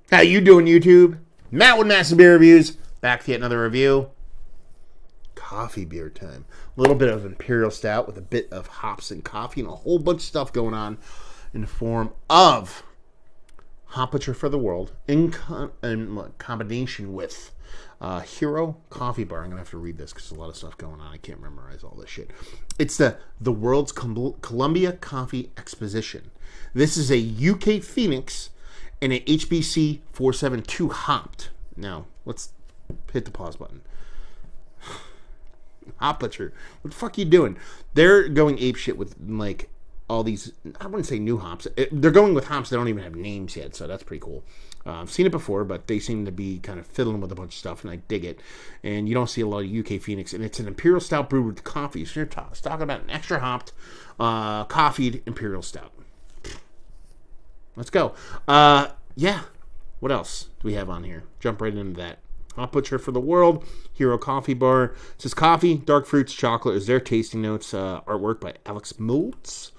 How you doing, YouTube? Matt with Massive Beer Reviews. Back for yet another review. Coffee beer time. A little bit of Imperial Stout with a bit of hops and coffee and a whole bunch of stuff going on in the form of Hop Butcher for the World in combination with Hero Coffee Bar. I'm going to have to read this because there's a lot of stuff going on. I can't memorize all this shit. It's the world's Columbia Coffee Exposition. This is a UK Phoenix and an HBC 472 hopped. Now, let's hit the pause button. Hop Butcher, what the fuck are you doing? They're going apeshit with like all these, I wouldn't say new hops. They're going with hops that don't even have names yet, so that's pretty cool. I've seen it before, but they seem to be kind of fiddling with a bunch of stuff, and I dig it. And you don't see a lot of UK Phoenix, and it's an Imperial Stout brewed with coffee. So you're talking about an extra hopped, coffeed Imperial Stout. Let's go. Yeah. What else do we have on here? Jump right into that. Hop Butcher for the World, Hero Coffee Bar. It says coffee, dark fruits, chocolate is their tasting notes. Artwork by Alex Moltz.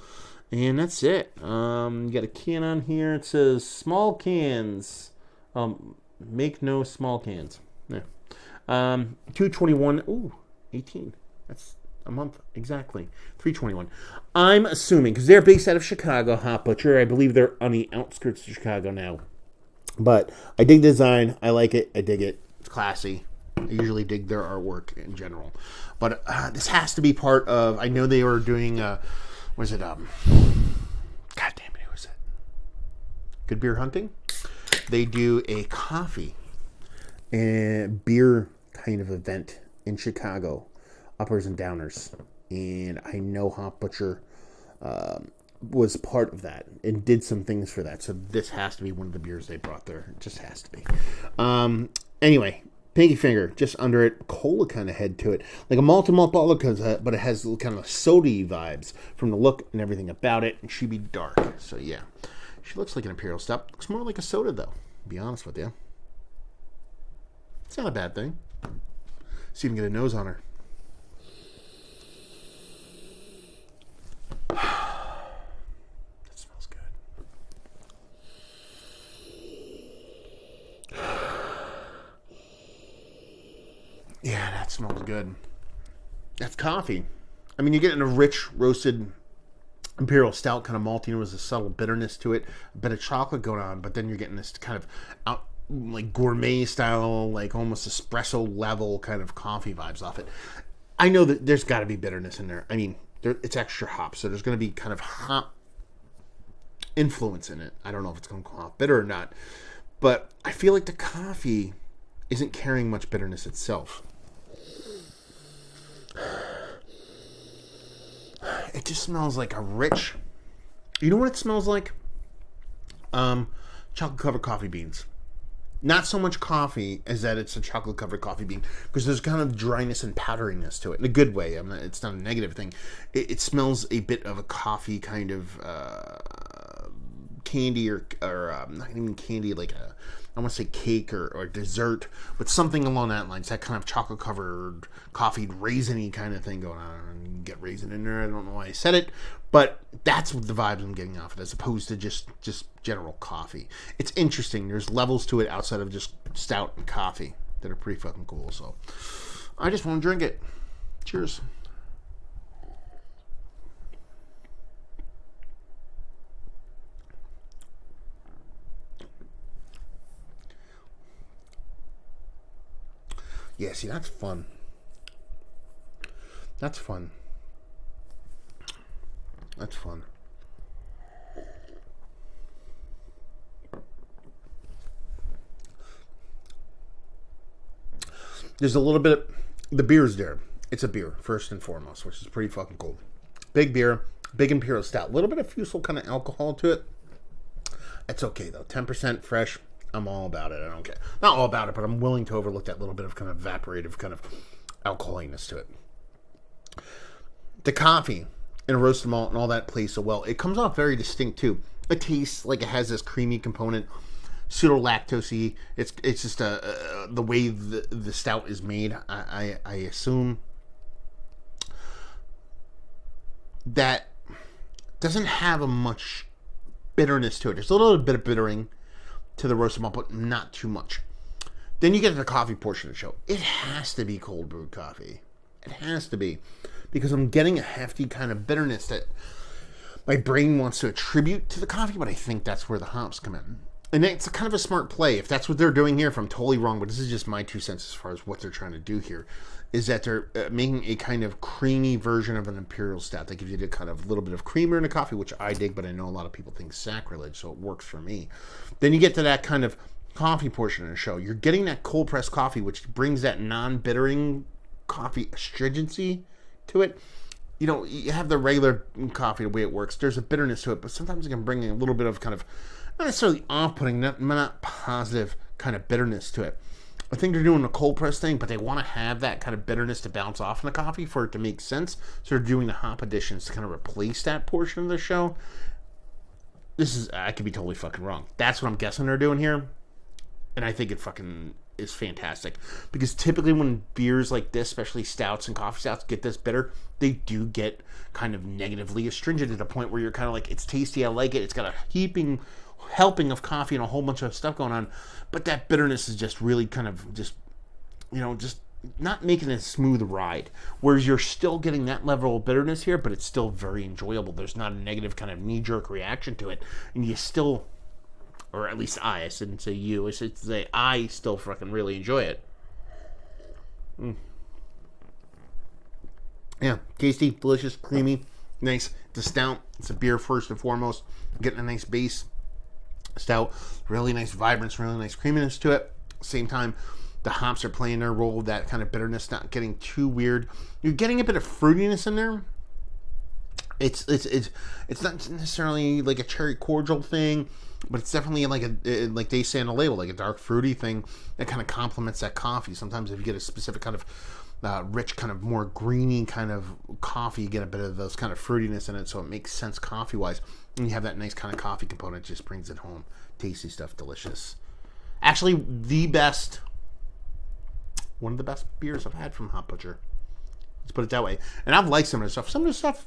And that's it. You got a can on here. It says small cans. Make no small cans. Yeah. 221. Ooh, 18. That's a month exactly. 321. I'm assuming because they're based out of Chicago, Hop Butcher. I believe they're on the outskirts of Chicago now. But I dig the design. I like it. I dig it. It's classy. I usually dig their artwork in general. But this has to be part of. I know they were doing. What is it? God damn it! Who is it? Good Beer Hunting. They do a coffee and beer kind of event in Chicago, uppers and downers, and I know Hop Butcher was part of that and did some things for that. So this has to be one of the beers they brought there. It just has to be. Anyway, pinky finger just under it, cola kind of head to it, like a malt bottle, but it has kind of soda-y vibes from the look and everything about it. And she'd be dark, so yeah, she looks like an Imperial Stout. Looks more like a soda though. To be honest with you, it's not a bad thing. See if we can get a nose on her. Yeah, that smells good. That's coffee. I mean, you're getting a rich, roasted Imperial Stout, kind of malty. There was a subtle bitterness to it, a bit of chocolate going on, but then you're getting this kind of like gourmet style, like almost espresso level kind of coffee vibes off it. I know that there's got to be bitterness in there. I mean, it's extra hop, so there's going to be kind of hop influence in it. I don't know if it's going to come off bitter or not, but I feel like the coffee isn't carrying much bitterness itself. It just smells like a rich... You know what it smells like? Chocolate-covered coffee beans. Not so much coffee as that it's a chocolate-covered coffee bean, because there's kind of dryness and powderiness to it, in a good way. It's not a negative thing. It smells a bit of a coffee kind of candy or not even candy, like I want to say cake or dessert, but something along that lines. That kind of chocolate-covered, coffee, raisiny kind of thing going on. And you can get raisin in there. I don't know why I said it, but that's what the vibes I'm getting off it, as opposed to just general coffee. It's interesting. There's levels to it outside of just stout and coffee that are pretty fucking cool. So I just want to drink it. Cheers. Yeah, see, that's fun. That's fun. That's fun. There's a little bit of... The beer's there. It's a beer, first and foremost, which is pretty fucking cool. Big beer, big Imperial Stout. A little bit of fusel kind of alcohol to it. It's okay, though. 10% fresh. I'm all about it. I don't care. Not all about it, but I'm willing to overlook that little bit of kind of evaporative kind of alcoholiness to it. The coffee and a roasted malt and all that plays so well. It comes off very distinct too. It tastes like it has this creamy component, pseudo lactosey. It's just the way the stout is made. I assume that doesn't have a much bitterness to it. There's a little bit of bittering, to the roasted malt, but not too much. Then you get to the coffee portion of the show. It has to be cold brewed coffee. It has to be. Because I'm getting a hefty kind of bitterness that my brain wants to attribute to the coffee, but I think that's where the hops come in. And it's kind of a smart play. If that's what they're doing here, if I'm totally wrong, but this is just my 2 cents as far as what they're trying to do here, is that they're making a kind of creamy version of an imperial stout that gives you the kind of little bit of creamer in the coffee, which I dig, but I know a lot of people think sacrilege, so it works for me. Then you get to that kind of coffee portion of the show. You're getting that cold pressed coffee, which brings that non-bittering coffee astringency to it. You know, you have the regular coffee, the way it works. There's a bitterness to it, but sometimes it can bring a little bit of kind of, not necessarily off-putting, not positive kind of bitterness to it. I think they're doing a cold press thing, but they want to have that kind of bitterness to bounce off in the coffee for it to make sense. So they're doing the hop additions to kind of replace that portion of the show. I could be totally fucking wrong. That's what I'm guessing they're doing here. And I think it fucking is fantastic. Because typically when beers like this, especially stouts and coffee stouts, get this bitter, they do get kind of negatively astringent to the point where you're kind of like, it's tasty, I like it, it's got a helping of coffee and a whole bunch of stuff going on, but that bitterness is just really kind of just not making it a smooth ride. Whereas you're still getting that level of bitterness here, but it's still very enjoyable. There's not a negative kind of knee-jerk reaction to it, and you still, or at least I shouldn't say you, I should say I still fucking really enjoy it. Yeah, tasty, delicious, creamy, nice. The stout, it's a beer first and foremost. Getting a nice base stout, really nice vibrance, really nice creaminess to it. Same time, the hops are playing their role, that kind of bitterness, not getting too weird. You're getting a bit of fruitiness in there. It's not necessarily like a cherry cordial thing, but it's definitely like they say on the label, like a dark fruity thing that kind of complements that coffee. Sometimes if you get a specific kind of rich, kind of more greeny kind of coffee, you get a bit of those kind of fruitiness in it, so it makes sense coffee-wise. And you have that nice kind of coffee component, just brings it home. Tasty stuff, delicious. Actually, one of the best beers I've had from Hop Butcher. Let's put it that way. And I've liked some of the stuff. Some of the stuff,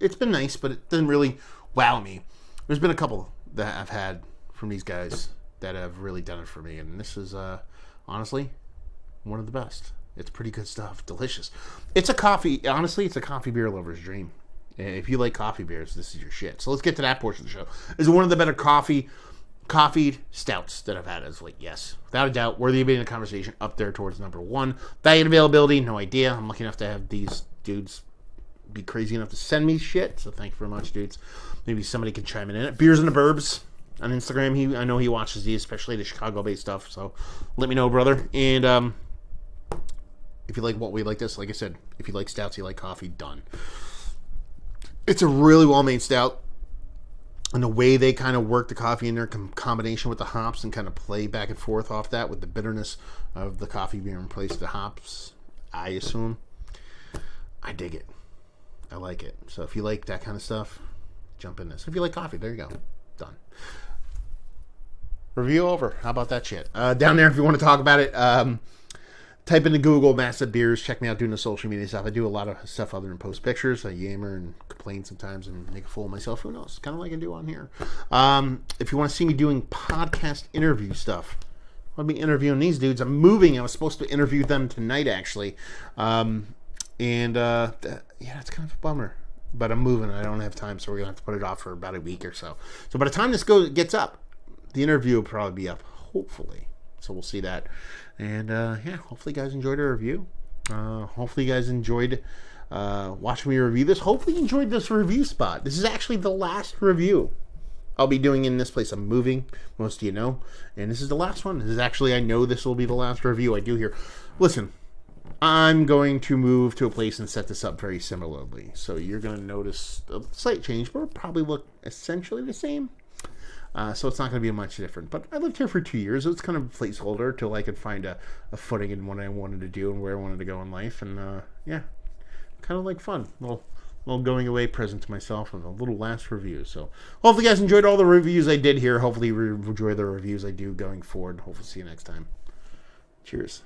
it's been nice, but it didn't really wow me. There's been a couple that I've had from these guys that have really done it for me, and this is honestly one of the best. It's pretty good stuff. Delicious. It's a coffee beer lover's dream. If you like coffee beers, this is your shit. So let's get to that portion of the show. This is one of the better coffeed stouts that I've had as late. Yes, without a doubt, worthy of being in the conversation, up there towards number one. Value and availability, no idea. I'm lucky enough to have these dudes be crazy enough to send me shit. So thank you very much, dudes. Maybe somebody can chime in it. Beers and the Burbs on Instagram. I know he watches these, especially the Chicago-based stuff. So let me know, brother. And if you like what we like this, like I said, if you like stouts, you like coffee, done. It's a really well-made stout. And the way they kind of work the coffee in their combination with the hops and kind of play back and forth off that with the bitterness of the coffee being replaced with the hops, I assume. I dig it. I like it. So if you like that kind of stuff, jump in this. If you like coffee, there you go. Done. Review over. How about that shit? Down there, if you want to talk about it, type into Google Massive Beers. Check me out doing the social media stuff. I do a lot of stuff other than post pictures. I yammer and complain sometimes and make a fool of myself. Who knows? Kind of like I do on here. If you want to see me doing podcast interview stuff, I'll be interviewing these dudes. I'm moving. I was supposed to interview them tonight, actually. It's kind of a bummer. But I'm moving. I don't have time, so we're going to have to put it off for about a week or so. So by the time this gets up, the interview will probably be up, hopefully. So we'll see that. And hopefully you guys enjoyed our review. Hopefully you guys enjoyed watching me review this. Hopefully you enjoyed this review spot. This is actually the last review I'll be doing in this place. I'm moving, most of you know. And this is the last one. This is actually, I know this will be the last review I do here. Listen, I'm going to move to a place and set this up very similarly. So you're going to notice a slight change, but it'll probably look essentially the same. So it's not going to be much different. But I lived here for 2 years. So it's kind of a placeholder till I could find a footing in what I wanted to do and where I wanted to go in life. And kind of like fun. Little going away present to myself and a little last review. So hopefully you guys enjoyed all the reviews I did here. Hopefully you enjoy the reviews I do going forward. Hopefully see you next time. Cheers.